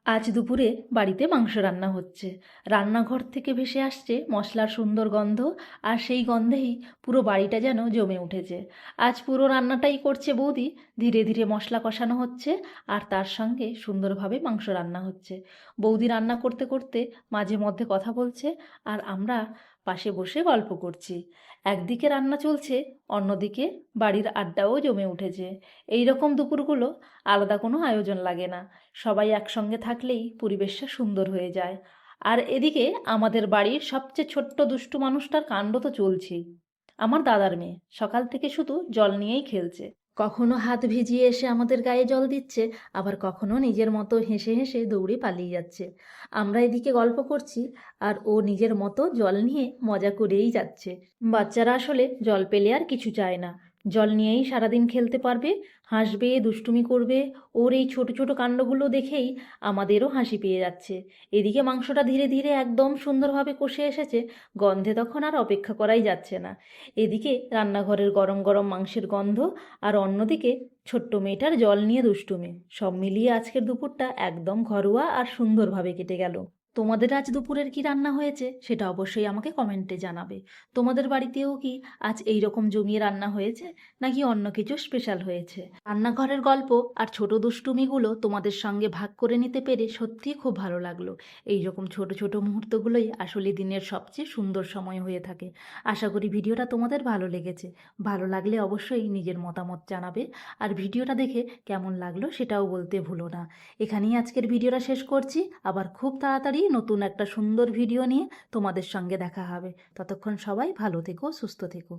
আজ দুপুরে বাড়িতে মাংস রান্না হচ্ছে। রান্নাঘর থেকে ভেসে আসছে মশলার সুন্দর গন্ধ, আর সেই গন্ধেই পুরো বাড়িটা যেন জমে উঠেছে। আজ পুরো রান্নাটাই করছে বৌদি। ধীরে ধীরে মশলা কষানো হচ্ছে, আর তার সঙ্গে সুন্দরভাবে মাংস রান্না হচ্ছে। বৌদি রান্না করতে করতে মাঝে মধ্যে কথা বলছে, আর আমরা পাশে বসে গল্প করছি। একদিকে রান্না চলছে, অন্যদিকে বাড়ির আড্ডাও জমে উঠেছে। এই রকম দুপুরগুলো আলাদা কোনো আয়োজন লাগে না, সবাই একসঙ্গে থাকলেই পরিবেশটা সুন্দর হয়ে যায়। আর এদিকে আমাদের বাড়ির সবচেয়ে ছোট্ট দুষ্টু মানুষটার কাণ্ড তো চলছেই। আমার দাদার মেয়ে সকাল থেকে শুধু জল নিয়েই খেলছে। কখনো হাত ভিজিয়ে এসে আমাদের গায়ে জল দিচ্ছে, আবার কখনো নিজের মতো হেসে হেসে দৌড়ে পালিয়ে যাচ্ছে। আমরা এদিকে গল্প করছি, আর ও নিজের মতো জল নিয়ে মজা করেই যাচ্ছে। বাচ্চারা আসলে জল পেলে আর কিছু চায় না, জল নিয়েই সারাদিন খেলতে পারবে, হাসবে, দুষ্টুমি করবে। ওর এই ছোট ছোট কাণ্ডগুলো দেখেই আমাদেরও হাসি পেয়ে যাচ্ছে। এদিকে মাংসটা ধীরে ধীরে একদম সুন্দরভাবে কষে এসেছে, গন্ধে তখন আর অপেক্ষা করাই যাচ্ছে না। এদিকে রান্নাঘরের গরম গরম মাংসের গন্ধ, আর অন্যদিকে ছোট্ট মেয়েটার জল নিয়ে দুষ্টুমি, সব মিলিয়ে আজকের দুপুরটা একদম ঘরোয়া আর সুন্দরভাবে কেটে গেল। তোমাদের আজ দুপুরের কি রান্না হয়েছে সেটা অবশ্যই আমাকে কমেন্টে জানাবে। তোমাদের বাড়িতেও কি আজ এই রকম জমিয়ে রান্না হয়েছে, নাকি অন্য কিছু স্পেশাল হয়েছে? রান্নাঘরের গল্প আর ছোট দুষ্টুমিগুলো তোমাদের সঙ্গে ভাগ করে নিতে পেরে সত্যিই খুব ভালো লাগলো। এই রকম ছোট ছোট মুহূর্তগুলোই আসলে দিনের সবচেয়ে সুন্দর সময় হয়ে থাকে। আশা করি ভিডিওটা তোমাদের ভালো লেগেছে। ভালো লাগলে অবশ্যই নিজের মতামত জানাবে, আর ভিডিওটা দেখে কেমন লাগলো সেটাও বলতে ভুলো না। এখানেই আজকের ভিডিওটা শেষ করছি। আবার খুব তাড়াতাড়ি নতুন একটা সুন্দর ভিডিও নিয়ে তোমাদের সঙ্গে দেখা হবে। ততক্ষণ সবাই ভালো থেকো, সুস্থ থেকো।